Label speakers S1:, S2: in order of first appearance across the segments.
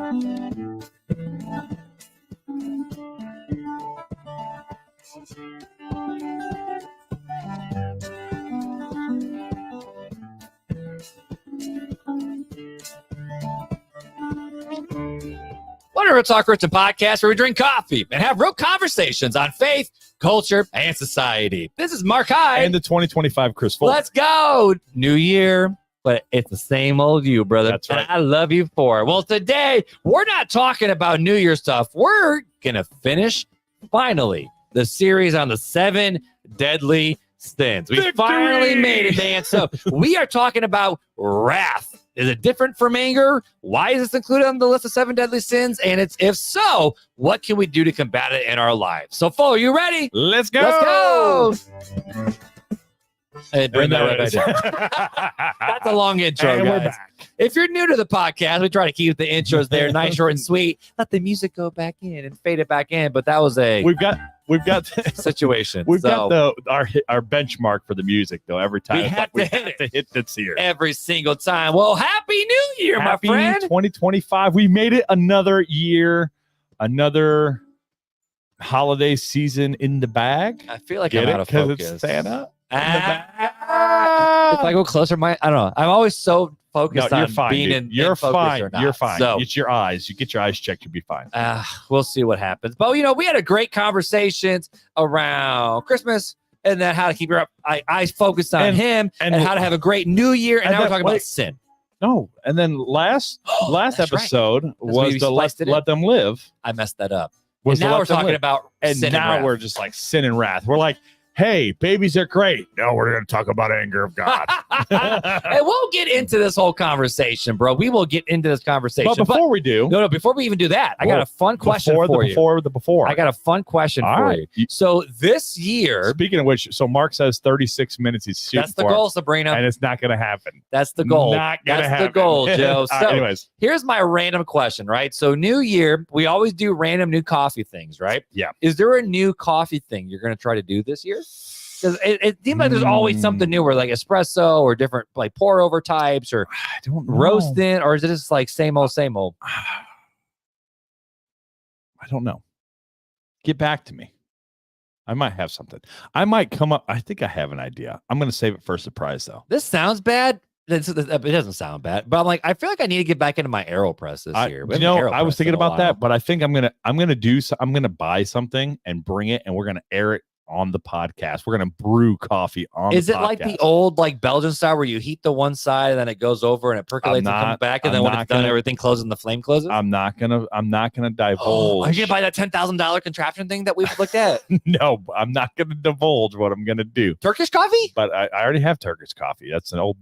S1: Wonderful Talk Rich, a podcast where we drink coffee and have real conversations on faith, culture, and society. This is Marc Hyde.
S2: And the 2025 Chris Fuller.
S1: Let's go. New year, but it's the same old you, brother.
S2: That's right.
S1: And I love you for it. Well, today, we're not talking about New Year stuff. We're going to finish, finally, the series on the 7 deadly sins. We finally made it, Dan. So we are talking about wrath. Is it different from anger? Why is this included on the list of 7 deadly sins? And if so, what can we do to combat it in our lives? So, Fo, are you ready?
S2: Let's go.
S1: Let's go. Hey, bring that right back. That's a long intro,
S2: and
S1: guys.
S2: We're back.
S1: If you're new to the podcast, we try to keep the intros there nice, short, and sweet. Let the music go back in and fade it back in. But that was a
S2: We've got
S1: situation.
S2: We've got our benchmark for the music though. Every time
S1: we have to
S2: hit this here
S1: every single time. Well, happy New Year,
S2: happy
S1: my friend.
S2: 2025. We made it another year, another holiday season in the bag.
S1: I feel like
S2: Get
S1: I'm
S2: it?
S1: out of
S2: 'Cause
S1: focus.
S2: it's Santa.
S1: If I go closer, I don't know. I'm always so focused
S2: No, you're
S1: on
S2: fine.
S1: being
S2: Dude.
S1: in
S2: You're
S1: focus
S2: fine.
S1: or not.
S2: You're fine.
S1: So,
S2: It's your eyes. You get your eyes checked, you'll be fine.
S1: we'll see what happens. But, we had a great conversations around Christmas and then how to keep your eyes focused on him and how to have a great New Year. And now we're talking about sin.
S2: No, and then last
S1: That's
S2: episode
S1: right.
S2: was
S1: we
S2: the
S1: sliced it in.
S2: let them live.
S1: I messed that up.
S2: Was
S1: And
S2: the
S1: now
S2: let
S1: we're
S2: them
S1: talking
S2: live.
S1: about
S2: And
S1: sin
S2: now
S1: and
S2: we're
S1: wrath.
S2: just like sin and wrath. We're like, hey, babies are great. No, we're going to talk about anger of God.
S1: And we'll get into this whole conversation, bro. We will get into this conversation.
S2: But before we do,
S1: No, before we even do that, I got a fun question for you.
S2: Before.
S1: I got a fun question
S2: All
S1: for
S2: right.
S1: you. So this year,
S2: Speaking of which, so Mark says 36 minutes he's shooting
S1: that's the
S2: for,
S1: goal, Sabrina.
S2: and it's not going to happen.
S1: That's the goal.
S2: Not gonna
S1: That's
S2: happen.
S1: the goal, Joe.
S2: All
S1: So
S2: right, anyways,
S1: here's my random question, right? So New Year, we always do random new coffee things, right?
S2: Yeah.
S1: Is there a new coffee thing you're going to try to do this year? Because it seems like there's always something new, where like espresso or different like pour over types or
S2: I don't know.
S1: roasting, or is it just like same old, same old?
S2: I don't know. Get back to me. I might have something. I might come up. I think I have an idea. I'm going to save it for a surprise, though.
S1: This sounds bad. It doesn't sound bad, but I'm like, I feel like I need to get back into my AeroPress this year. We haven't
S2: I was
S1: AeroPressed
S2: thinking
S1: in a
S2: about
S1: while.
S2: that, but I think I'm gonna buy something and bring it, and we're gonna air it on the podcast. We're gonna brew coffee on.
S1: Is
S2: the
S1: it
S2: podcast.
S1: like the old like Belgian style where you heat the one side and then it goes over and it percolates and comes back, and then when it's done, everything closes and the flame closes?
S2: I'm not gonna divulge.
S1: Are you gonna buy that $10,000 contraption thing that we've looked at?
S2: No, I'm not gonna divulge what I'm gonna do.
S1: Turkish coffee?
S2: But I already have Turkish coffee. That's old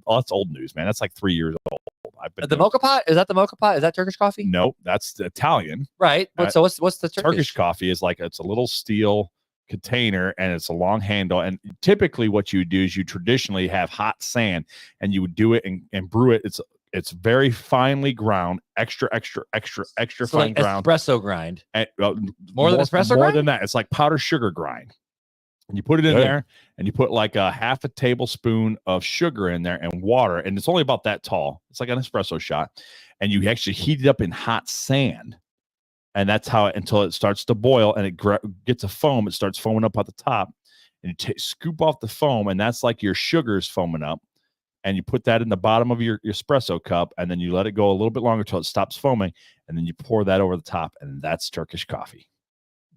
S2: news, man. That's like 3 years old. I've been
S1: The mocha pot? Is that the mocha pot? Is that Turkish coffee?
S2: Nope, that's the Italian.
S1: Right. But so what's the
S2: Turkish coffee is like, it's a little steel container and it's a long handle, and typically what you do is you traditionally have hot sand and you would do it and brew it. It's very finely ground, extra
S1: so
S2: fine
S1: like
S2: ground,
S1: espresso grind.
S2: and,
S1: More than espresso
S2: more
S1: grind?
S2: than that. It's like powdered sugar grind, and you put it in
S1: Good.
S2: there, and you put like a half a tablespoon of sugar in there and water, and it's only about that tall. It's like an espresso shot, and you actually heat it up in hot sand. And that's how until it starts to boil and it gets a foam. It starts foaming up at the top, and you scoop off the foam, and that's like your sugar's foaming up. And you put that in the bottom of your espresso cup, and then you let it go a little bit longer until it stops foaming, and then you pour that over the top, and that's Turkish coffee.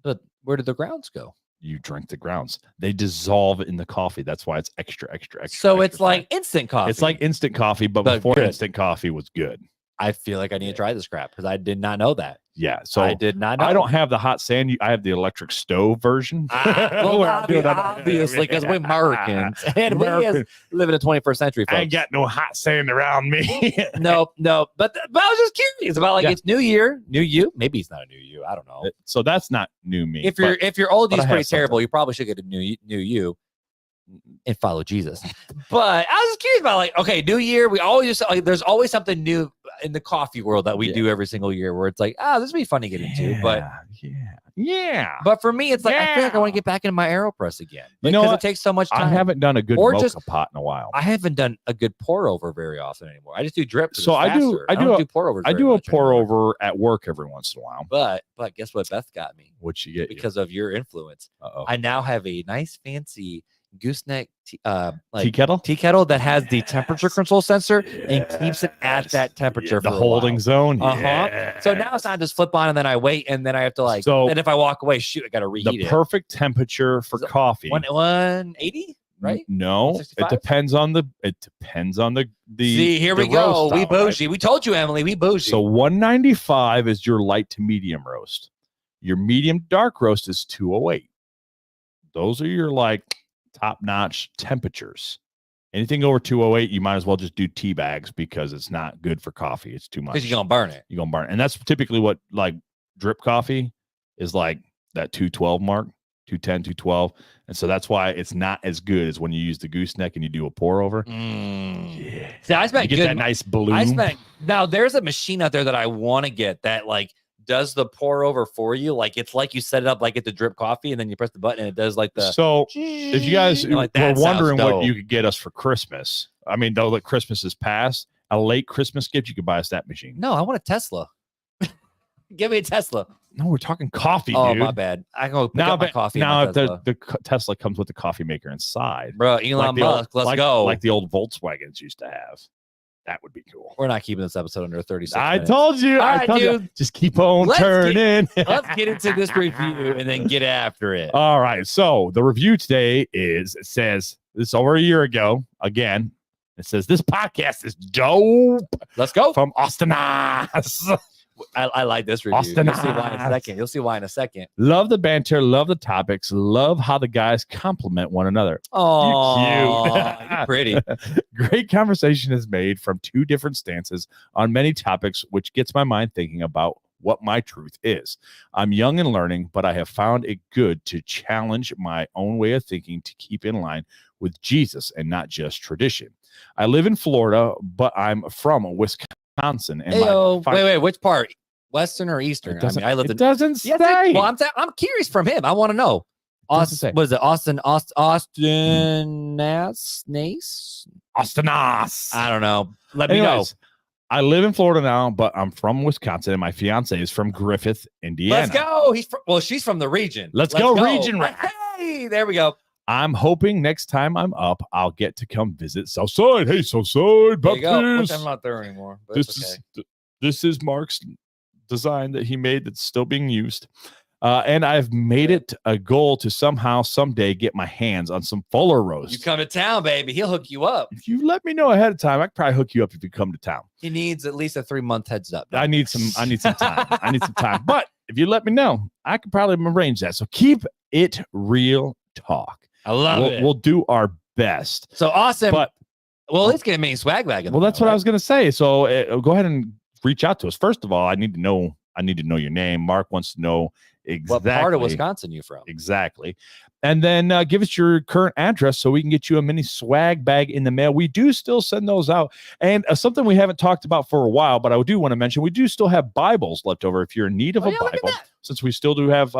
S1: But where did the grounds go?
S2: You drink the grounds. They dissolve in the coffee. That's why it's extra.
S1: So it's
S2: extra
S1: like
S2: fine.
S1: instant coffee.
S2: It's like instant coffee, but before
S1: good.
S2: instant coffee was good.
S1: I feel like I need to try this crap because I did not know that.
S2: Yeah, so
S1: I did not know.
S2: I don't have the hot sand. I have the electric stove version.
S1: Well, obviously, because we're Americans and we live in the 21st century, folks.
S2: I ain't got no hot sand around me.
S1: No. But I was just curious about like it's New Year, new you. Maybe it's not a new you. I don't know.
S2: So that's not new me.
S1: If your old
S2: but
S1: you's
S2: I have
S1: pretty terrible,
S2: something.
S1: you probably should get a new you and follow Jesus. But I was just curious about like, okay, New Year. We always just like there's always something new in the coffee world that we do every single year where it's like, this would be fun to get into. But
S2: Yeah.
S1: But for me, it's like I feel like I want
S2: Yeah.
S1: to get back into my AeroPress again.
S2: You know
S1: Because
S2: what?
S1: it takes so much time.
S2: I haven't done a good
S1: Or
S2: mocha
S1: just-
S2: pot in a while.
S1: I haven't done a good pour over very often anymore. I just do drip.
S2: So I do
S1: pour overs.
S2: I do a pour over at work every once in a while.
S1: But guess what Beth got me?
S2: What you get?
S1: Because of your influence.
S2: Uh-oh.
S1: I now have a nice fancy gooseneck
S2: Tea kettle
S1: that has the temperature control sensor and keeps it at that temperature
S2: the
S1: for a
S2: holding
S1: while.
S2: zone.
S1: So now it's not just flip on and then I wait and then I have to and if I walk away, shoot, I got to reheat
S2: the perfect temperature for coffee.
S1: 180, right?
S2: No,
S1: 165?
S2: it depends on the
S1: See, here
S2: the
S1: we go.
S2: roast
S1: We
S2: style, right?
S1: bougie. We told you, Emily, we bougie.
S2: So 195 is your light to medium roast. Your medium dark roast is 208. Those are your top-notch temperatures. Anything over 208, you might as well just do tea bags because it's not good for coffee. It's too much.
S1: Because you're gonna burn it.
S2: You're gonna burn it. And that's typically what drip coffee is like, that 212 mark, 210, 212. And so that's why it's not as good as when you use the gooseneck and you do a pour over.
S1: Yeah. See, I spent
S2: You get that nice bloom.
S1: Now there's a machine out there that I want to get that does the pour over for you. It's like you set it up like at the drip coffee and then you press the button and it does
S2: So if you guys were wondering what you
S1: could
S2: could get us for Christmas, I mean, though that Christmas is past, a late Christmas gift, you could buy us that machine.
S1: No, I want a Tesla. Give me a Tesla.
S2: No, we're talking coffee,
S1: oh,
S2: dude.
S1: My bad. I go pick up my coffee.
S2: Now
S1: Tesla.
S2: the Tesla comes with the coffee maker inside.
S1: Bro, Elon Musk, let's go.
S2: Like the old Volkswagens used to have. That would be cool.
S1: We're not keeping this episode under 36
S2: I
S1: minutes.
S2: told you.
S1: All right,
S2: dude. Just keep on turning.
S1: Let's get into this review and then get after it.
S2: All right. So the review today says this over a year ago. Again, it says this podcast is dope.
S1: Let's go.
S2: From Austin.
S1: I like this review. You'll see why in a second.
S2: Love the banter. Love the topics. Love how the guys compliment one another.
S1: Oh, you're pretty.
S2: Great conversation is made from two different stances on many topics, which gets my mind thinking about what my truth is. I'm young and learning, but I have found it good to challenge my own way of thinking to keep in line with Jesus and not just tradition. I live in Florida, but I'm from Wisconsin. And
S1: wait, which part? Western or Eastern?
S2: I lived in. It doesn't say.
S1: Well, I'm curious from him. I want to know. Austin, was it Austin?
S2: Austinas.
S1: I don't know. Let me know.
S2: I live in Florida now, but I'm from Wisconsin, and my fiance is from Griffith, Indiana.
S1: Let's go. She's from the region.
S2: Let's go. Region.
S1: Hey, there we go.
S2: I'm hoping next time I'm up, I'll get to come visit Southside. Hey, Southside Baptist.
S1: I'm not there anymore. But
S2: this is Marc's design that he made that's still being used. And I've made it a goal to someday get my hands on some Fuller roast.
S1: You come to town, baby. He'll hook you up.
S2: If you let me know ahead of time, I could probably hook you up if you come to town.
S1: He needs at least a 3-month heads up.
S2: I need some time. I need some time. But if you let me know, I could probably arrange that. So keep it real talk.
S1: I love it.
S2: We'll do our best.
S1: So awesome.
S2: But
S1: let's get a mini swag bag.
S2: Well, that's what I was going to say. So go ahead and reach out to us. First of all, I need to know your name. Marc wants to know exactly
S1: what part of Wisconsin you from.
S2: Exactly. And then give us your current address so we can get you a mini swag bag in the mail. We do still send those out. And something we haven't talked about for a while, but I do want to mention, we do still have Bibles left over if you're in need of a Bible. Since we still do have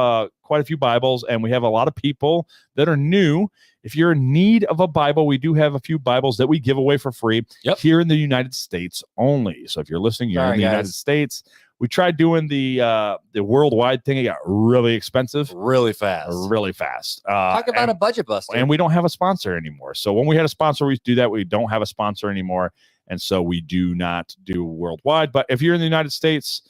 S2: quite a few Bibles and we have a lot of people that are new. If you're in need of a Bible, we do have a few Bibles that we give away for free here in the United States only. So if you're listening, you're in the United States. We tried doing the worldwide thing. It got really expensive.
S1: Really fast.
S2: Talk
S1: about a budget buster.
S2: And we don't have a sponsor anymore. So when we had a sponsor, we used to do that. We don't have a sponsor anymore. And so we do not do worldwide. But if you're in the United States,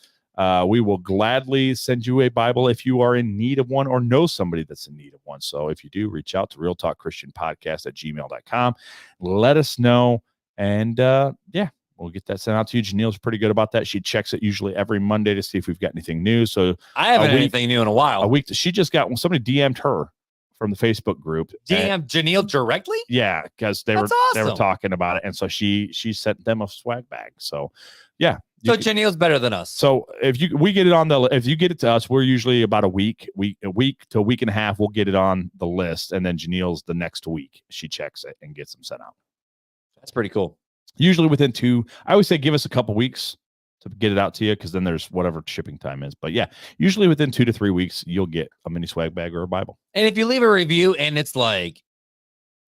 S2: we will gladly send you a Bible if you are in need of one or know somebody that's in need of one. So if you do, reach out to realtalkchristianpodcast@gmail.com. Let us know. And we'll get that sent out to you. Janelle's pretty good about that. She checks it usually every Monday to see if we've got anything new. So
S1: I haven't had anything new in a while.
S2: A week. She just got somebody DM'd her from the Facebook group.
S1: DM'd Janelle directly?
S2: Yeah, because they were talking about it. And so she sent them a swag bag. So yeah.
S1: So Janelle's better than us.
S2: So if you get it to us, we're usually about a week to a week and a half. We'll get it on the list. And then Janelle's the next week. She checks it and gets them sent out.
S1: That's pretty cool.
S2: Usually within 2, I always say give us a couple weeks to get it out to you, because then there's whatever shipping time is. But yeah, usually within 2 to 3 weeks, you'll get a mini swag bag or a Bible.
S1: And if you leave a review and it's like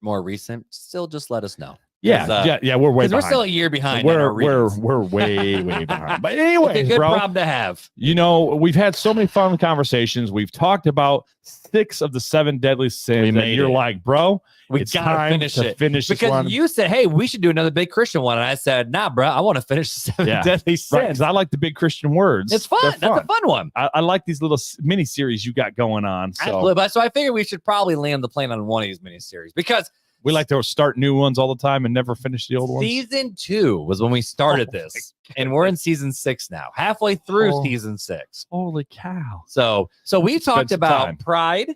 S1: more recent, still just let us know.
S2: Yeah, we're way behind.
S1: We're still a year behind.
S2: We're way behind. But anyway,
S1: it's a good problem to have.
S2: You know, we've had so many fun conversations. We've talked about 6 of the 7 deadly sins, and you're like, bro,
S1: we gotta finish it because you said, hey, we should do another big Christian one, and I said, nah, bro, I want to finish the 7 deadly sins.
S2: Right, 'cause I like the big Christian words.
S1: It's fun. That's a fun one.
S2: I like these little mini series you got going on.
S1: So I figured we should probably land the plane on one of these mini series because
S2: we like to start new ones all the time and never finish the old ones.
S1: Season 2 was when we started this, and we're in season 6 now, halfway through season 6.
S2: Holy cow!
S1: So we talked about pride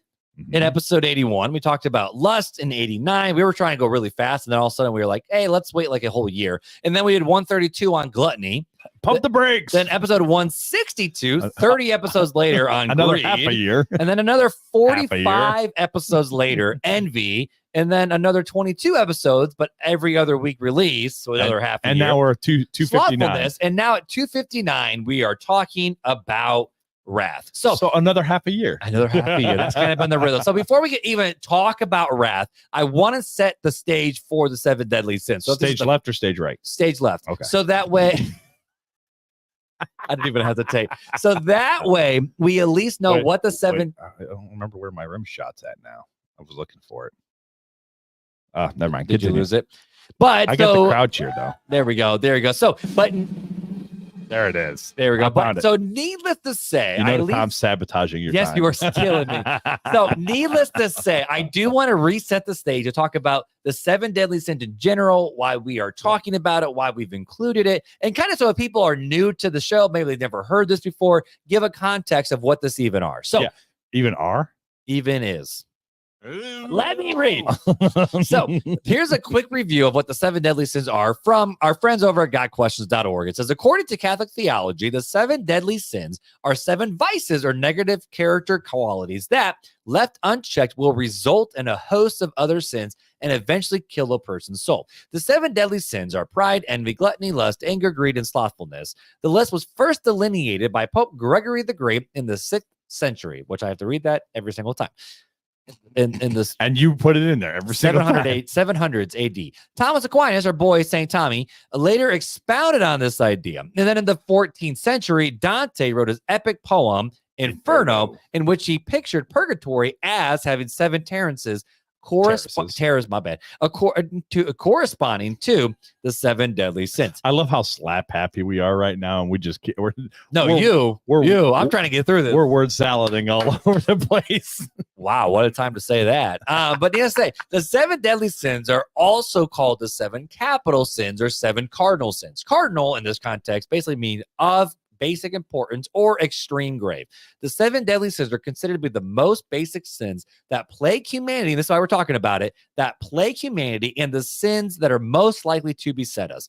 S1: in episode 81. We talked about lust in 89. We were trying to go really fast, and then all of a sudden we were like, "Hey, let's wait like a whole year." And then we had 132 on gluttony.
S2: Pump the brakes.
S1: Then episode 162, 30 episodes later on
S2: another
S1: greed,
S2: half a year,
S1: and then another 45 episodes later, envy. And then another 22 episodes, but every other week release, so another half a year.
S2: And now we're at 259.
S1: And now at 259, we are talking about wrath. So
S2: another half a year.
S1: Another half a year. That's kind of been the rhythm. So before we can even talk about wrath, I want to set the stage for the 7 deadly sins. So
S2: stage left or stage right?
S1: Stage left.
S2: Okay.
S1: So that way... I didn't even hesitate. So that way, we at least know what the 7...
S2: I don't remember where my rim shot's at now. I was looking for it. Never mind.
S1: Did you lose it? But
S2: I got the crowd cheer though.
S1: There we go. There you go. So, but
S2: there it is.
S1: There we go. But so, needless to say,
S2: I'm sabotaging your time.
S1: Yes, you are stealing me. So, needless to say, I do want to reset the stage to talk about the 7 deadly sins in general, why we are talking about it, why we've included it, and kind of so if people are new to the show, maybe they've never heard this before, give a context of what this even are. So, even is. Let me read. So here's a quick review of what the 7 deadly sins are from our friends over at GotQuestions.org. It says, according to Catholic theology, the 7 deadly sins are 7 vices or negative character qualities that, left unchecked, will result in a host of other sins and eventually kill a person's soul. The 7 deadly sins are pride, envy, gluttony, lust, anger, greed, and slothfulness. The list was first delineated by Pope Gregory the Great in the 6th century, which I have to read that every single time. In this,
S2: and you put it in there every
S1: 700s AD. Thomas Aquinas, our boy Saint Tommy, later expounded on this idea. And then in the 14th century, Dante wrote his epic poem Inferno, in which he pictured purgatory as having 7 terraces corresponding to the 7 deadly sins.
S2: I love how slap happy we are right now, and we just I'm
S1: trying to get through this.
S2: We're word salading all over the place.
S1: Wow, what a time to say that. But yes, the 7 deadly sins are also called the 7 capital sins or 7 cardinal sins. Cardinal in this context basically means of basic importance or extreme grave. The 7 deadly sins are considered to be the most basic sins that plague humanity. This is why we're talking about it, that plague humanity, and the sins that are most likely to beset us.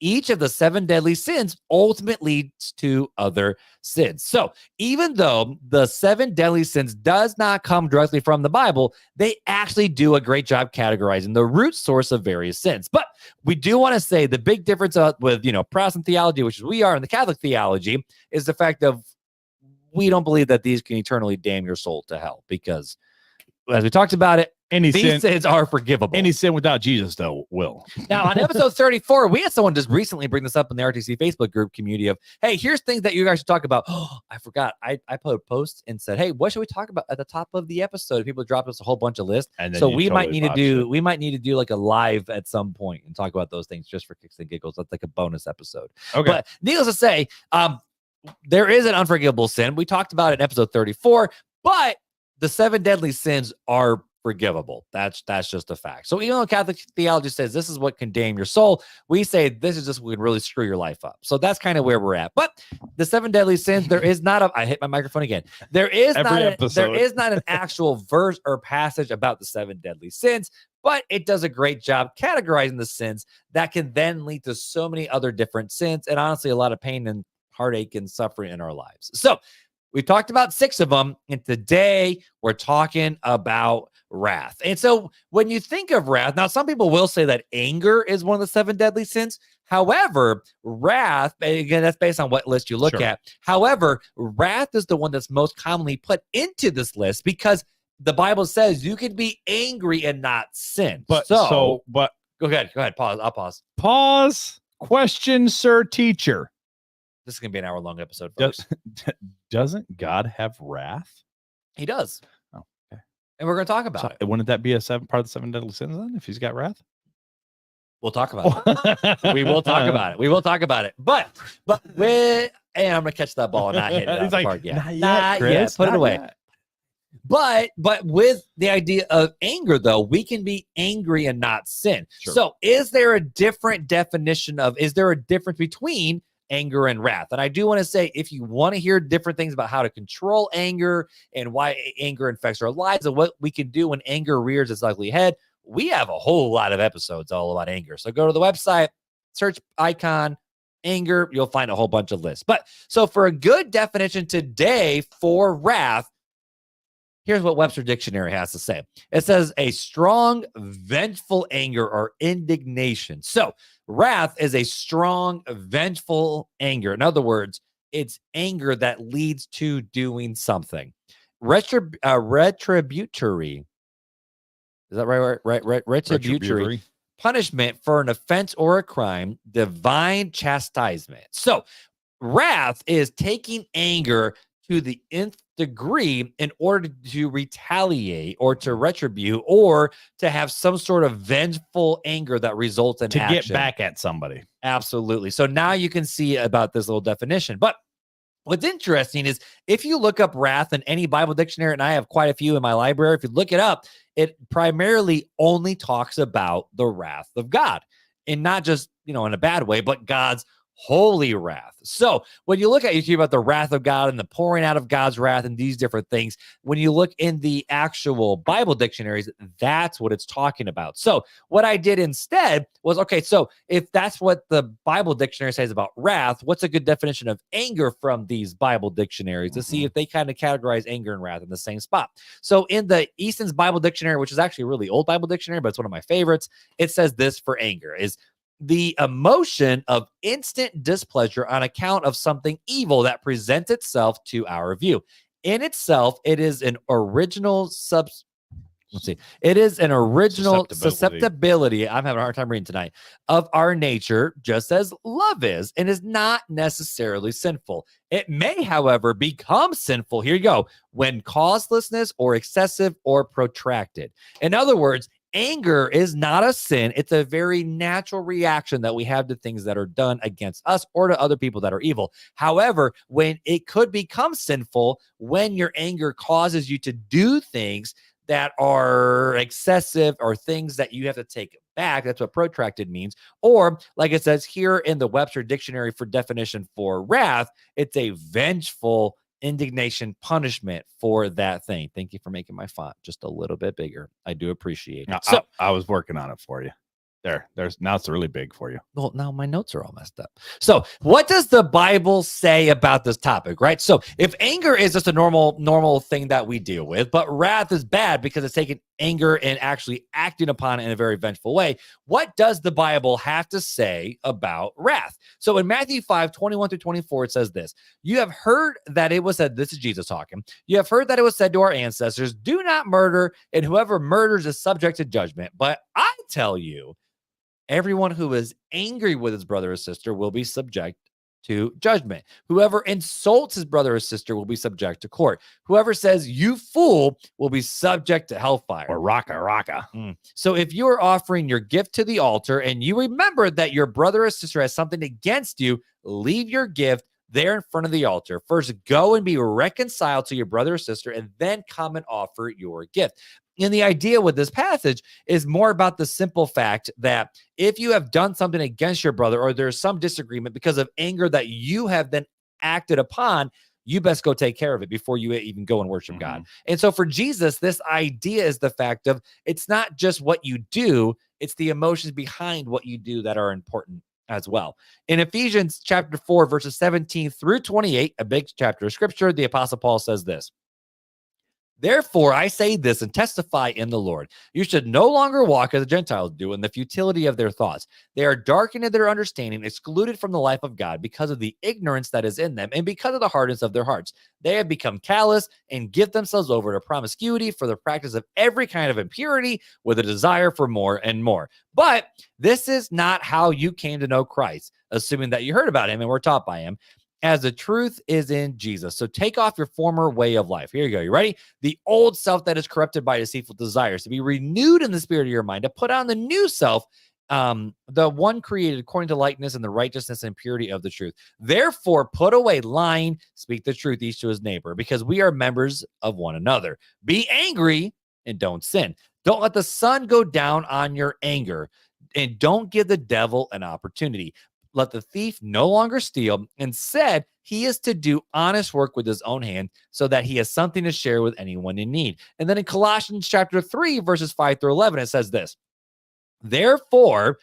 S1: Each of the 7 deadly sins ultimately leads to other sins. So even though the 7 deadly sins does not come directly from the Bible, they actually do a great job categorizing the root source of various sins. But we do want to say the big difference with, Protestant theology, which is we are, and the Catholic theology, is the fact of we don't believe that these can eternally damn your soul to hell, because as we talked about it, these sins are forgivable.
S2: Any sin without Jesus, though, will.
S1: Now, on episode 34, we had someone just recently bring this up in the RTC Facebook group community of, hey, here's things that you guys should talk about. Oh, I forgot. I put a post and said, hey, what should we talk about at the top of the episode? People dropped us a whole bunch of lists. And so we might need to do like a live at some point and talk about those things just for kicks and giggles. That's like a bonus episode. Okay. But needless to say, there is an unforgivable sin. We talked about it in episode 34, but the 7 deadly sins are forgivable. That's just a fact. So even though Catholic theology says this is what can damn your soul, we say this is just what can really screw your life up. So that's kind of where we're at. But the 7 deadly sins, there is not I hit my microphone again. There is not an actual verse or passage about the 7 deadly sins, but it does a great job categorizing the sins that can then lead to so many other different sins, and honestly a lot of pain and heartache and suffering in our lives. So we talked about 6 of them, and today we're talking about wrath. And so when you think of wrath, now some people will say that anger is one of the 7 deadly sins. However, wrath, again, that's based on what list you look
S2: Sure.
S1: at. However, wrath is the one that's most commonly put into this list because the Bible says you can be angry and not sin.
S2: But
S1: So
S2: but
S1: go ahead. Pause. I'll pause.
S2: pause. Question, sir, teacher.
S1: This is going to be an hour-long episode,
S2: Does,
S1: folks.
S2: doesn't God have wrath?
S1: He does.
S2: Oh, okay.
S1: And we're going to talk about it.
S2: Wouldn't that be part of the 7 deadly sins then, if he's got wrath?
S1: We'll talk about it. We will talk about it. We will talk about it. But and I'm going to catch that ball and not hit it out of the park yet.
S2: Not yet.
S1: Put it away.
S2: Yet.
S1: But with the idea of anger, though, we can be angry and not sin.
S2: Sure.
S1: So is there a different definition is there a difference between anger and wrath? And I do want to say, if you want to hear different things about how to control anger and why anger infects our lives and what we can do when anger rears its ugly head, we have a whole lot of episodes all about anger. So go to the website, search icon, anger, you'll find a whole bunch of lists. But so for a good definition today for wrath, here's what Webster Dictionary has to say. It says a strong, vengeful anger or indignation. So wrath is a strong, vengeful anger. In other words, it's anger that leads to doing something. Retributory. Is that right? Retributory. Punishment for an offense or a crime, divine chastisement. So wrath is taking anger to the nth degree in order to retaliate or to retribute or to have some sort of vengeful anger that results in action.
S2: Get back at somebody.
S1: Absolutely. So now you can see about this little definition. But what's interesting is if you look up wrath in any Bible dictionary, and I have quite a few in my library, if you look it up, it primarily only talks about the wrath of God, and not just, in a bad way, but God's holy wrath. So when you look at, you hear about the wrath of God and the pouring out of God's wrath and these different things. When you look in the actual Bible dictionaries, that's what it's talking about. So what I did instead was, okay, so if that's what the Bible dictionary says about wrath, what's a good definition of anger from these Bible dictionaries to see if they kind of categorize anger and wrath in the same spot? So in the Easton's Bible Dictionary, which is actually a really old Bible dictionary, but it's one of my favorites, it says this for anger is the emotion of instant displeasure on account of something evil that presents itself to our view. In itself, it is an original susceptibility. I'm having a hard time reading tonight of our nature, just as love is, and is not necessarily sinful. It may, however, become sinful. Here you go. When causelessness or excessive or protracted. In other words, anger is not a sin. It's a very natural reaction that we have to things that are done against us or to other people that are evil. However, when it could become sinful, when your anger causes you to do things that are excessive or things that you have to take back, that's what protracted means. Or like it says here in the Webster Dictionary for definition for wrath, it's a vengeful indignation, punishment for that thing. Thank you for making my font just a little bit bigger. I do appreciate it.
S2: So I was working on it for you. There's now it's really big for you.
S1: Well, now my notes are all messed up. So what does the Bible say about this topic, right? So if anger is just a normal thing that we deal with, but wrath is bad because it's taking anger and actually acting upon it in a very vengeful way, what does the Bible have to say about wrath? So in Matthew 5:21-24, it says this: you have heard that it was said, this is Jesus talking, you have heard that it was said to our ancestors, do not murder, and whoever murders is subject to judgment. But I tell you, everyone who is angry with his brother or sister will be subject to judgment. Whoever insults his brother or sister will be subject to court. Whoever says, you fool, will be subject to hellfire.
S2: Or raka.
S1: So if you are offering your gift to the altar and you remember that your brother or sister has something against you, leave your gift there in front of the altar. First, go and be reconciled to your brother or sister, and then come and offer your gift. And the idea with this passage is more about the simple fact that if you have done something against your brother, or there's some disagreement because of anger that you have then acted upon, you best go take care of it before you even go and worship God. And so for Jesus, this idea is the fact of it's not just what you do, it's the emotions behind what you do that are important as well. In Ephesians chapter 4, verses 17-28, a big chapter of scripture, the Apostle Paul says this: Therefore, I say this and testify in the Lord. You should no longer walk as the Gentiles do in the futility of their thoughts. They are darkened in their understanding, excluded from the life of God because of the ignorance that is in them and because of the hardness of their hearts. They have become callous and give themselves over to promiscuity for the practice of every kind of impurity with a desire for more and more. But this is not how you came to know Christ, assuming that you heard about him and were taught by him, as the truth is in Jesus. So take off your former way of life. Here you go. You ready? The old self that is corrupted by deceitful desires, to be renewed in the spirit of your mind, to put on the new self, the one created according to likeness and the righteousness and purity of the truth. Therefore, put away lying, speak the truth each to his neighbor, because we are members of one another. Be angry and don't sin. Don't let the sun go down on your anger, and don't give the devil an opportunity. Let the thief no longer steal. Instead, he is to do honest work with his own hand so that he has something to share with anyone in need. And then in Colossians chapter 3, verses 5 through 11, it says this. Therefore,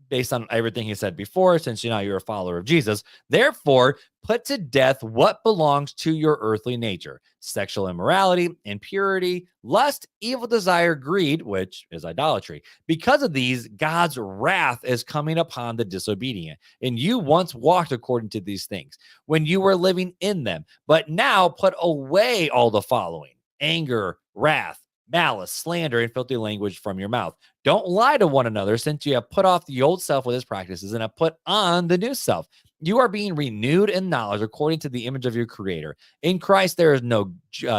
S1: based on everything he said before, since you're a follower of Jesus, therefore, put to death what belongs to your earthly nature: sexual immorality, impurity, lust, evil desire, greed, which is idolatry. Because of these, God's wrath is coming upon the disobedient. And you once walked according to these things when you were living in them. But now put away all the following: anger, wrath, malice, slander, and filthy language from your mouth. Don't lie to one another, since you have put off the old self with its practices and have put on the new self. You are being renewed in knowledge according to the image of your Creator. In Christ, there is no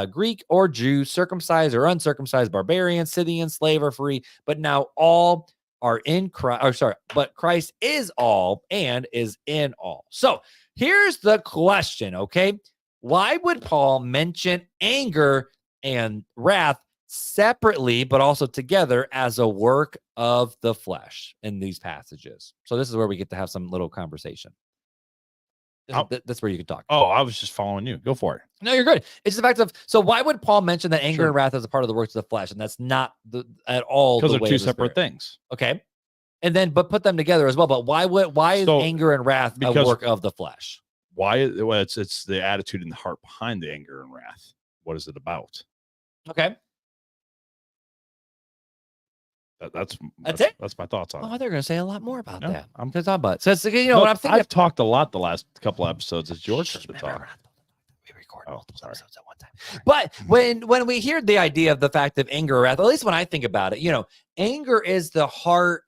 S1: Greek or Jew, circumcised or uncircumcised, barbarian, Scythian, slave or free, but now all are in Christ. But Christ is all and is in all. So here's the question, okay? Why would Paul mention anger and wrath separately, but also together as a work of the flesh in these passages? So this is where we get to have some little conversation. That's where you can talk.
S2: Oh, I was just following you. Go for it.
S1: No, you're good. It's the fact of, so why would Paul mention that anger
S2: Sure.
S1: and wrath as a part of the works of the flesh? And that's not at all
S2: Because
S1: the
S2: they're
S1: way
S2: two
S1: of the
S2: separate
S1: Spirit.
S2: things.
S1: Okay. And then, but put them together as well. But why is anger and wrath a work of the flesh?
S2: Why? Well, it's the attitude and the heart behind the anger and wrath. What is it about?
S1: Okay.
S2: That's
S1: it?
S2: That's my thoughts on
S1: Oh,
S2: it.
S1: they're going to say a lot more about
S2: No,
S1: that.
S2: I'm
S1: talking about. So it's,
S2: Look,
S1: what I'm thinking.
S2: I've talked a lot the last couple episodes. It's your turn to talk.
S1: We record
S2: Oh,
S1: multiple
S2: sorry.
S1: episodes at one time. But when we hear the idea of the fact of anger or wrath, at least when I think about it, anger is the heart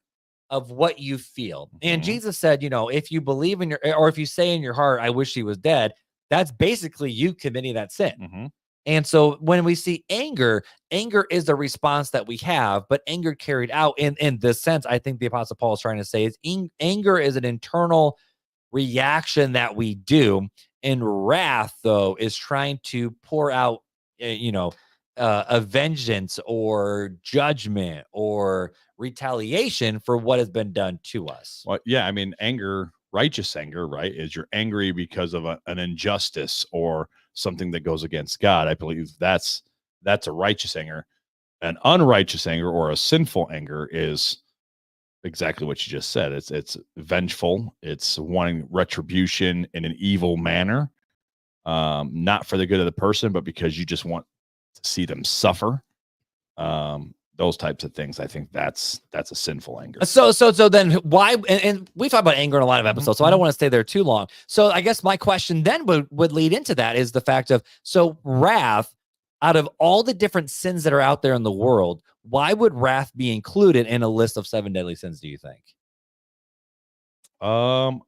S1: of what you feel. And
S2: Mhm.
S1: Jesus said, if you believe in or if you say in your heart, I wish he was dead, that's basically you committing that sin.
S2: Mm-hmm.
S1: And so when we see anger is the response that we have, but anger carried out in this sense, I think the Apostle Paul is trying to say is anger is an internal reaction that we do. And wrath, though, is trying to pour out, a vengeance or judgment or retaliation for what has been done to us.
S2: Well, yeah, I mean, anger, righteous anger, right, is you're angry because of an injustice or something that goes against God. I believe that's a righteous anger. An unrighteous anger or a sinful anger is exactly what you just said. It's vengeful. It's wanting retribution in an evil manner, not for the good of the person, but because you just want to see them suffer. Those types of things. I think that's a sinful anger.
S1: So then why? And we talk about anger in a lot of episodes, so I don't want to stay there too long. So I guess my question then would lead into that is the fact of, so wrath, out of all the different sins that are out there in the world, why would wrath be included in a list of 7 deadly sins, do you think?
S2: I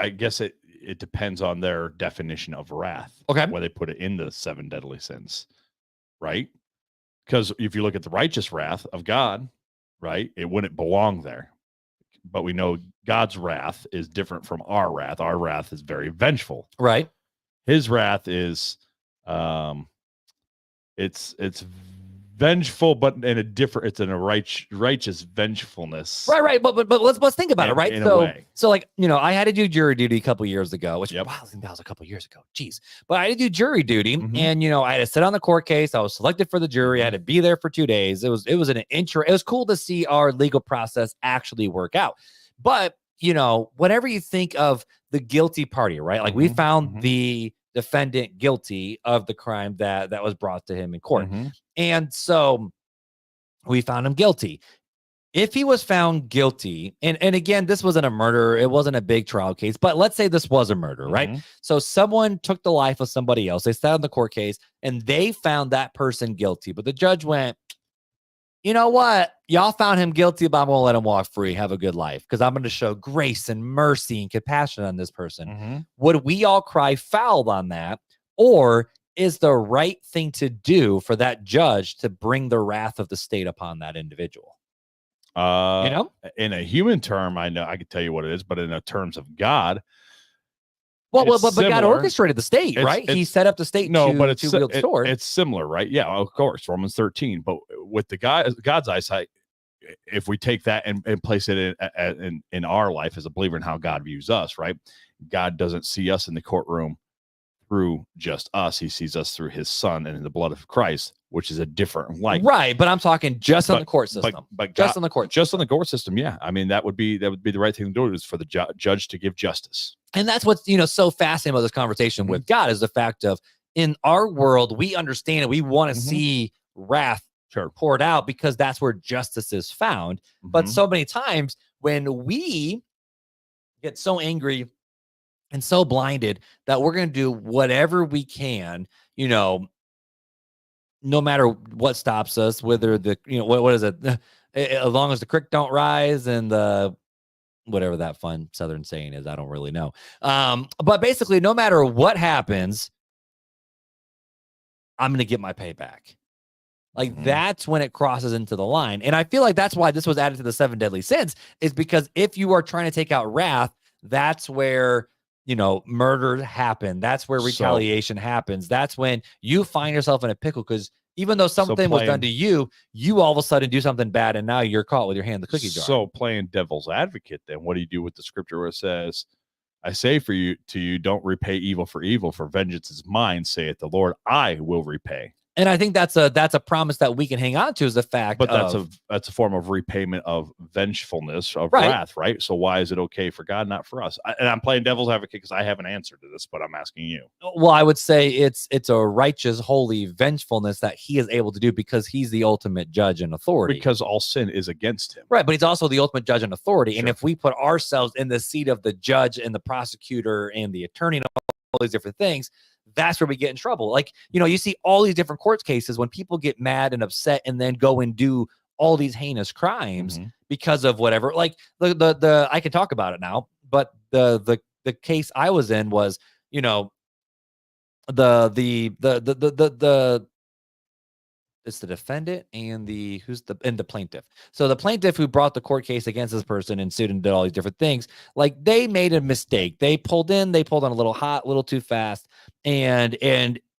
S2: guess it depends on their definition of wrath.
S1: Okay.
S2: Where they put it in the 7 deadly sins, right? Because if you look at the righteous wrath of God, right, it wouldn't belong there. But we know God's wrath is different from our wrath. Our wrath is very vengeful.
S1: Right.
S2: His wrath is it's vengeful, but in a different, it's in a righteous vengefulness.
S1: Right. But let's think about it, right?
S2: In a way.
S1: So like, I had to do jury duty a couple years ago, which
S2: Yep.
S1: wow, I think that was a couple years ago. Jeez. But I had to do jury duty,
S2: Mhm.
S1: and I had to sit on the court case. I was selected for the jury. I had to be there for 2 days. It was an intro. It was cool to see our legal process actually work out. But whenever you think of the guilty party, right? Like we found
S2: Mhm.
S1: the defendant guilty of the crime that was brought to him in court.
S2: Mhm.
S1: And so we found him guilty. If he was found guilty, and again, this wasn't a murder, it wasn't a big trial case, but let's say this was a murder, right?
S2: Mhm.
S1: So someone took the life of somebody else. They sat on the court case and they found that person guilty. But the judge went, you know what? Y'all found him guilty, but I'm going to let him walk free. Have a good life because I'm going to show grace and mercy and compassion on this person.
S2: Mhm.
S1: Would we all cry foul on that? Or is the right thing to do for that judge to bring the wrath of the state upon that individual? You know?
S2: In a human term, I know I can tell you what it is, but in the terms of God,
S1: Well,
S2: it's
S1: but God
S2: similar.
S1: orchestrated the state, right? He set up the state to wield the sword.
S2: It's similar, right? Yeah, of course, Romans 13. But with the God's eyesight, if we take that and place it in our life as a believer in how God views us, right? God doesn't see us in the courtroom through just us. He sees us through his son and in the blood of Christ, which is a different light.
S1: Right, but I'm talking just on the court system.
S2: But
S1: just on the court.
S2: Just on the court system, yeah. I mean, that would be the right thing to do, is for the judge to give justice.
S1: And that's what's, so fascinating about this conversation with God is the fact of, in our world, we understand it. We want to see wrath poured out because that's where justice is found. But so many times when we get so angry and so blinded that we're going to do whatever we can, no matter what stops us, whether the, what is it? As long as the creek don't rise and the, whatever that fun Southern saying is, I don't really know. But basically, no matter what happens, I'm going to get my payback. Like that's when it crosses into the line. And I feel like that's why this was added to the 7 deadly sins, is because if you are trying to take out wrath, that's where, murder happen. That's where retaliation happens. That's when you find yourself in a pickle, because even though something was done to you, you all of a sudden do something bad, and now you're caught with your hand in the cookie jar.
S2: So playing devil's advocate, then what do you do with the scripture where it says, I say to you, don't repay evil, for vengeance is mine, saith the Lord, I will repay.
S1: And I think that's a promise that we can hang on to, is the fact.
S2: But that's a form of repayment of vengefulness, of wrath, right? So why is it okay for God, not for us? And I'm playing devil's advocate because I have an answer to this, but I'm asking you.
S1: Well, I would say it's a righteous, holy vengefulness that he is able to do because he's the ultimate judge and authority.
S2: Because all sin is against him.
S1: Right, but he's also the ultimate judge and authority. Sure. And if we put ourselves in the seat of the judge and the prosecutor and the attorney and all these different things, that's where we get in trouble. Like, you see all these different court cases when people get mad and upset and then go and do all these heinous crimes because of whatever. Like the I can talk about it now, but the case I was in was, it's the defendant and the plaintiff. So the plaintiff who brought the court case against this person and sued and did all these different things, like they made a mistake. They pulled on a little hot, a little too fast, and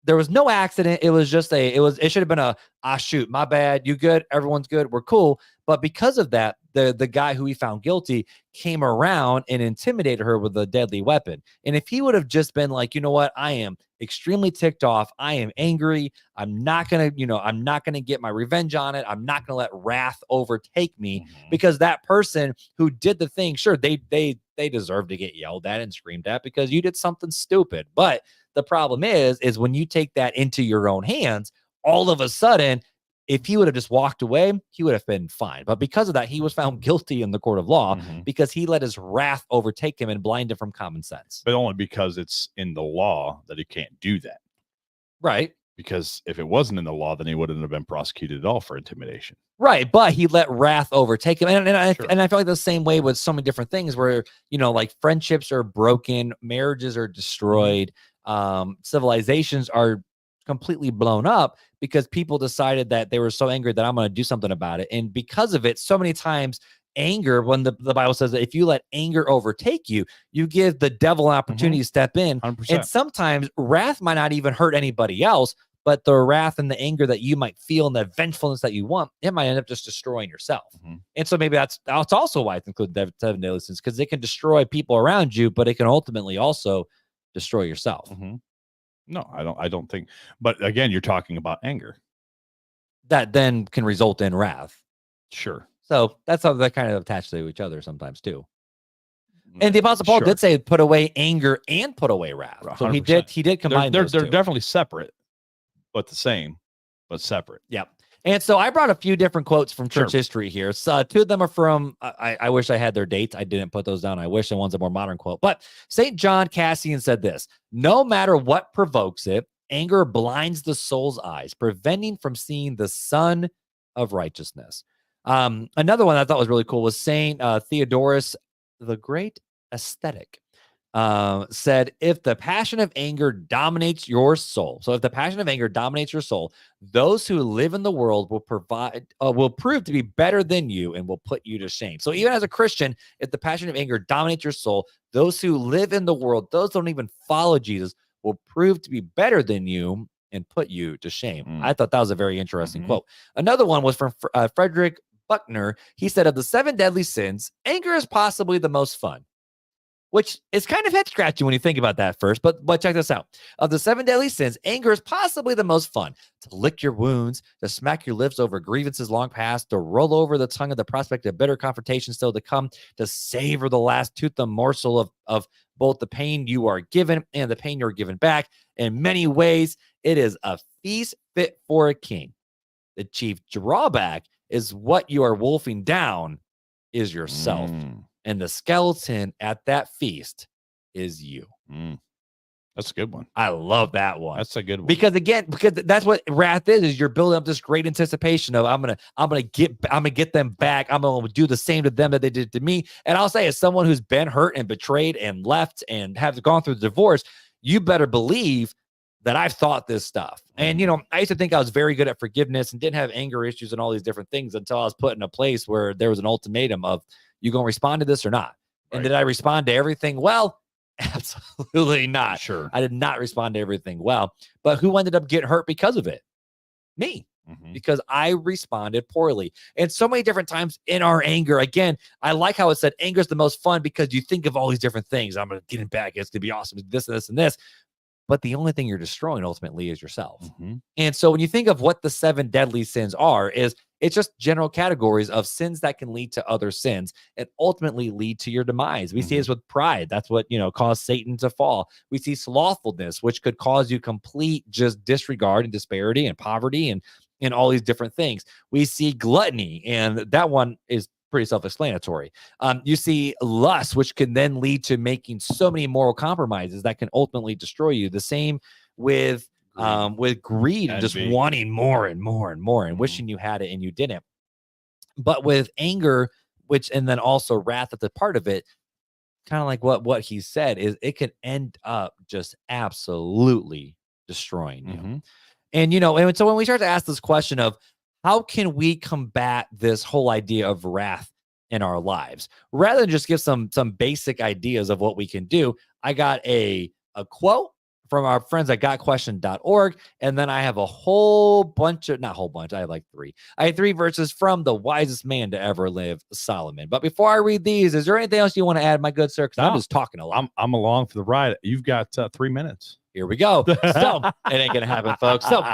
S1: there was no accident. It was just it should have been shoot, my bad. You good? Everyone's good. We're cool. But because of that, the guy who he found guilty came around and intimidated her with a deadly weapon. And if he would have just been like, you know what, I am extremely ticked off. I am angry. I'm not gonna get my revenge on it. I'm not gonna let wrath overtake me, because that person who did the thing, sure, they deserve to get yelled at and screamed at because you did something stupid. But the problem is when you take that into your own hands, all of a sudden, if he would have just walked away, he would have been fine. But because of that, he was found guilty in the court of law because he let his wrath overtake him and blind him from common sense.
S2: But only because it's in the law that he can't do that.
S1: Right.
S2: Because if it wasn't in the law, then he wouldn't have been prosecuted at all for intimidation.
S1: Right. But he let wrath overtake him. And I feel like the same way with so many different things where, like friendships are broken, marriages are destroyed, civilizations are completely blown up because people decided that they were so angry that I'm going to do something about it. And because of it, so many times anger, when the Bible says that if you let anger overtake you, you give the devil an opportunity to step in.
S2: 100%.
S1: And sometimes wrath might not even hurt anybody else, but the wrath and the anger that you might feel and the vengefulness that you want, it might end up just destroying yourself. And so maybe that's also why it's included 7 deadly sins, because it can destroy people around you, but it can ultimately also destroy yourself.
S2: No, I don't think. But again, you're talking about anger
S1: that then can result in wrath.
S2: Sure.
S1: So that's how they're kind of attached to each other sometimes too. And the Apostle Paul
S2: Sure.
S1: did say put away anger and put away wrath. So he
S2: 100%.
S1: did combine
S2: They're
S1: those two.
S2: definitely separate, but the same, but separate.
S1: Yep. And so I brought a few different quotes from church history here. So two of them are from, I wish I had their dates. I didn't put those down. I wish, and one's a more modern quote. But St. John Cassian said this: no matter what provokes it, anger blinds the soul's eyes, preventing from seeing the sun of righteousness. Another one I thought was really cool was St. Theodorus the Great Ascetic. Said, if the passion of anger dominates your soul, so if the passion of anger dominates your soul, those who live in the world will prove to be better than you and will put you to shame. So even as a Christian, if the passion of anger dominates your soul, those who live in the world, those who don't even follow Jesus, will prove to be better than you and put you to shame. I thought that was a very interesting quote. Another one was from Frederick Buckner. He said, of the 7 deadly sins, anger is possibly the most fun. Which is kind of head-scratching when you think about that first, but check this out. Of the 7 deadly sins, anger is possibly the most fun. To lick your wounds, to smack your lips over grievances long past, to roll over the tongue of the prospect of bitter confrontation still to come, to savor the last toothsome morsel of both the pain you are given and the pain you're given back. In many ways, it is a feast fit for a king. The chief drawback is what you are wolfing down is yourself. And the skeleton at that feast is you.
S2: That's a good one.
S1: I love that one.
S2: That's a good one.
S1: Because that's what wrath is you're building up this great anticipation of I'm gonna get them back. I'm gonna do the same to them that they did to me. And I'll say, as someone who's been hurt and betrayed and left and have gone through the divorce, you better believe that I've thought this stuff. And, I used to think I was very good at forgiveness and didn't have anger issues and all these different things until I was put in a place where there was an ultimatum of, you going to respond to this or not? And did I respond to everything well? Absolutely not.
S2: Sure.
S1: I did not respond to everything well. But who ended up getting hurt because of it? Me. Because I responded poorly. And so many different times in our anger, again, I like how it said anger is the most fun because you think of all these different things. I'm going to get him back. It's going to be awesome. This and this and this. But the only thing you're destroying ultimately is yourself. And so when you think of what the 7 deadly sins are, it's just general categories of sins that can lead to other sins and ultimately lead to your demise. We see this with pride. That's what, caused Satan to fall. We see slothfulness, which could cause you complete just disregard and disparity and poverty and all these different things. We see gluttony, and that one is pretty self-explanatory. You see lust, which can then lead to making so many moral compromises that can ultimately destroy you. The same with greed and just wanting more and more and more and wishing you had it and you didn't. But with anger, and then also wrath at the part of it, kind of like what he said, is it can end up just absolutely destroying you. And and so when we start to ask this question of how can we combat this whole idea of wrath in our lives, rather than just give some basic ideas of what we can do, I got a quote from our friends at gotquestion.org. And then I have a whole bunch of, not a whole bunch, I have like 3. I have 3 verses from the wisest man to ever live, Solomon. But before I read these, is there anything else you want to add, my good sir? Because I'm just talking a lot.
S2: I'm along for the ride. You've got 3 minutes.
S1: Here we go. So it ain't going to happen, folks. So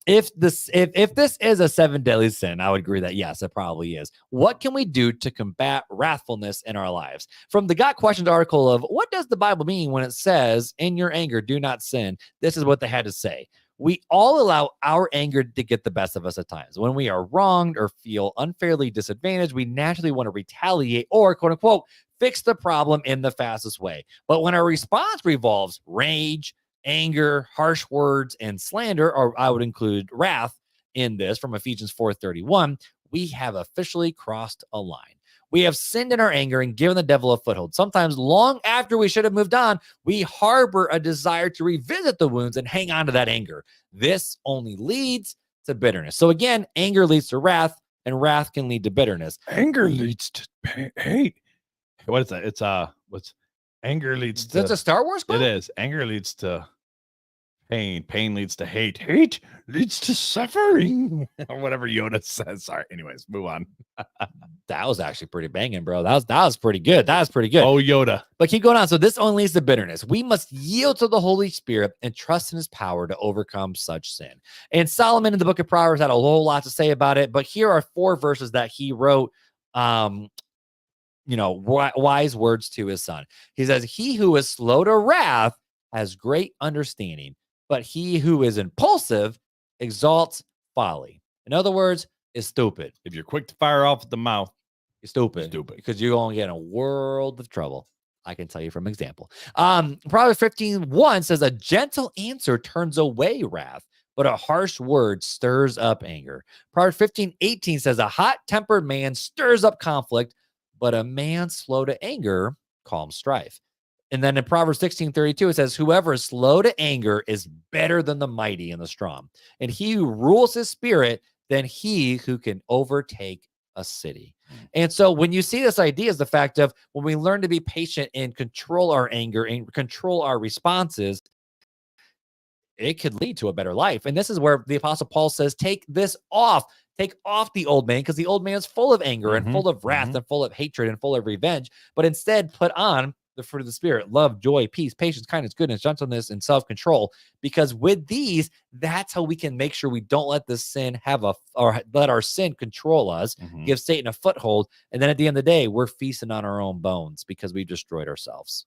S1: if this is a 7 deadly sin, I would agree that yes, it probably is. What can we do to combat wrathfulness in our lives? From the Got Questions article of what does the Bible mean when it says, in your anger, do not sin? This is what they had to say. We all allow our anger to get the best of us at times. When we are wronged or feel unfairly disadvantaged, we naturally want to retaliate or, quote unquote, fix the problem in the fastest way. But when our response revolves rage, anger, harsh words, and slander, or I would include wrath in this from Ephesians 4:31, we have officially crossed a line. We have sinned in our anger and given the devil a foothold. Sometimes long after we should have moved on, we harbor a desire to revisit the wounds and hang on to that anger. This only leads to bitterness. So again, anger leads to wrath, and wrath can lead to bitterness.
S2: Anger leads to hate. What is that? It's what's anger leads to?
S1: That's a Star Wars quote?
S2: It is. Anger leads to pain. Pain leads to hate. Hate leads to suffering. Or whatever Yoda says. Sorry. Anyways, move on.
S1: That was actually pretty banging, bro. That was pretty good. That was pretty good.
S2: Oh, Yoda.
S1: But keep going on. So this only leads to bitterness. We must yield to the Holy Spirit and trust in his power to overcome such sin. And Solomon in the book of Proverbs had a whole lot to say about it. But here are 4 verses that he wrote wise words to his son. He says, he who is slow to wrath has great understanding, but he who is impulsive exalts folly. In other words, is stupid.
S2: If you're quick to fire off at the mouth,
S1: you're stupid. Because you're going to get in a world of trouble. I can tell you from example. Proverbs 15:1 says, a gentle answer turns away wrath, but a harsh word stirs up anger. Proverbs 15:18 says, a hot-tempered man stirs up conflict, but a man slow to anger calms strife. And then in Proverbs 16:32, it says, whoever is slow to anger is better than the mighty and the strong. And he who rules his spirit than he who can overtake a city. And so when you see this idea is the fact of when we learn to be patient and control our anger and control our responses, it could lead to a better life. And this is where the Apostle Paul says, take this off. Take off the old man, because the old man is full of anger and full of wrath and full of hatred and full of revenge. But instead put on the fruit of the Spirit, love, joy, peace, patience, kindness, goodness, gentleness, and self-control. Because with these, that's how we can make sure we don't let this sin or let our sin control us, give Satan a foothold. And then at the end of the day, we're feasting on our own bones because we've destroyed ourselves.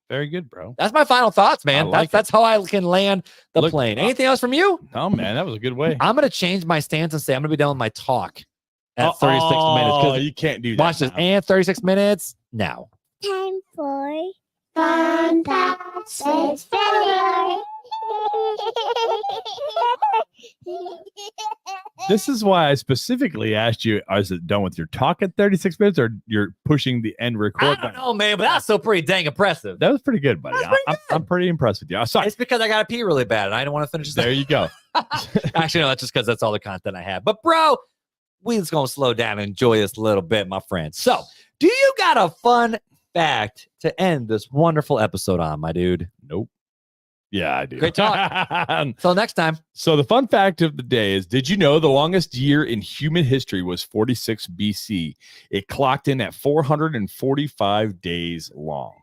S2: Very good, bro.
S1: That's my final thoughts, man. That's how I can land the plane. Anything else from you?
S2: No, man, that was a good way.
S1: I'm going to change my stance and say I'm going to be done with my talk at 36 minutes. Oh,
S2: you can't do that.
S1: Watch this. And 36 minutes now.
S3: Time for Fun Facts with Failure.
S2: This is why I specifically asked you, is it done with your talk at 36 minutes or you're pushing the end record?
S1: I don't know, man, but that's still pretty dang impressive.
S2: That was pretty good, buddy. I'm pretty impressed with you. Sorry.
S1: It's because I got to pee really bad and I don't want to finish this.
S2: There you go.
S1: Actually, no, that's just because that's all the content I have. But, bro, we just going to slow down and enjoy this a little bit, my friend. So, do you got a fun fact to end this wonderful episode on, my dude?
S2: Nope. Yeah, I do.
S1: Great talk. Until next time.
S2: So the fun fact of the day is, did you know the longest year in human history was 46 BC? It clocked in at 445 days long.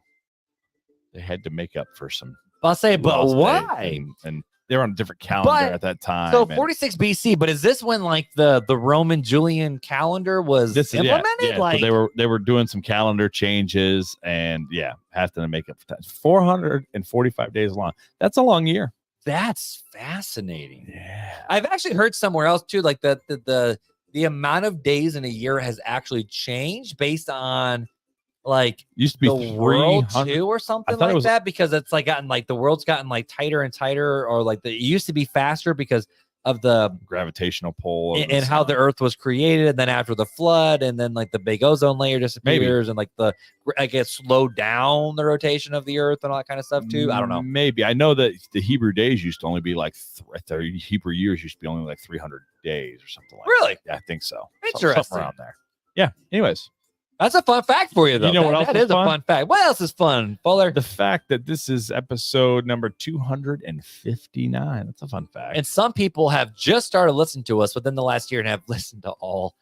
S2: They had to make up for some.
S1: I'll say, but why?
S2: And they're on a different calendar at that time.
S1: So 46 BC, but is this when like the Roman Julian calendar was implemented?
S2: Yeah.
S1: Like
S2: so they were doing some calendar changes and have to make up for that. 445 days long. That's a long year.
S1: That's fascinating.
S2: Yeah.
S1: I've actually heard somewhere else too, like the amount of days in a year has actually changed based on like
S2: used to be
S1: the world too or something like that, because it's like gotten like the world's gotten like tighter and tighter, or like it used to be faster because of the
S2: gravitational pull
S1: and how the earth was created, and then after the flood, and then like the big ozone layer disappears, and like I guess slowed down the rotation of the earth and all that kind of stuff too. I don't know.
S2: Maybe. I know that the Hebrew days used to only be like Hebrew years used to be only like 300 days or something like
S1: really?
S2: that. Yeah, I think so.
S1: Interesting.
S2: Something around there. Yeah. Anyways.
S1: That's a fun fact for you, though.
S2: You know what else is
S1: a fun fact. What else is fun, Fuller?
S2: The fact that this is episode number 259. That's a fun fact.
S1: And some people have just started listening to us within the last year and have listened to all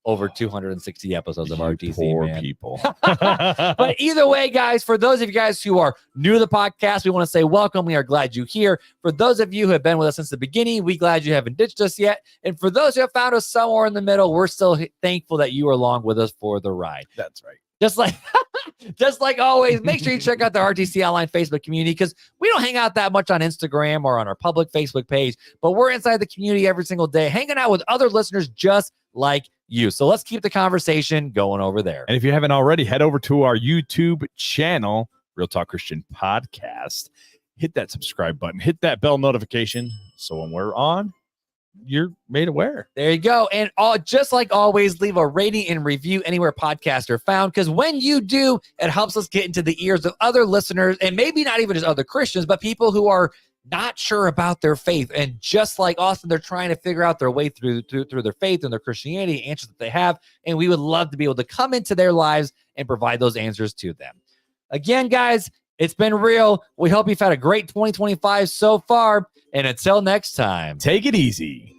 S1: over 260 episodes of RTC.
S2: Poor
S1: man.
S2: people.
S1: But either way, guys, for those of you guys who are new to the podcast, we want to say welcome. We are glad you're here. For those of you who have been with us since the beginning, we're glad you haven't ditched us yet. And for those who have found us somewhere in the middle, we're still thankful that you are along with us for the ride.
S2: That's right.
S1: Just like always, make sure you check out the RTC Online Facebook community, because we don't hang out that much on Instagram or on our public Facebook page, but we're inside the community every single day, hanging out with other listeners just like you. So let's keep the conversation going over there.
S2: And if you haven't already, head over to our YouTube channel, Real Talk Christian Podcast. Hit that subscribe button, hit that bell notification, so when we're on, you're made aware.
S1: There you go. And just like always, leave a rating and review anywhere podcasts are found, because when you do, it helps us get into the ears of other listeners, and maybe not even just other Christians, but people who are not sure about their faith. And just like Austin, they're trying to figure out their way through their faith and their Christianity, answers that they have. And we would love to be able to come into their lives and provide those answers to them. Again, guys, it's been real. We hope you've had a great 2025 so far. And until next time,
S2: take it easy.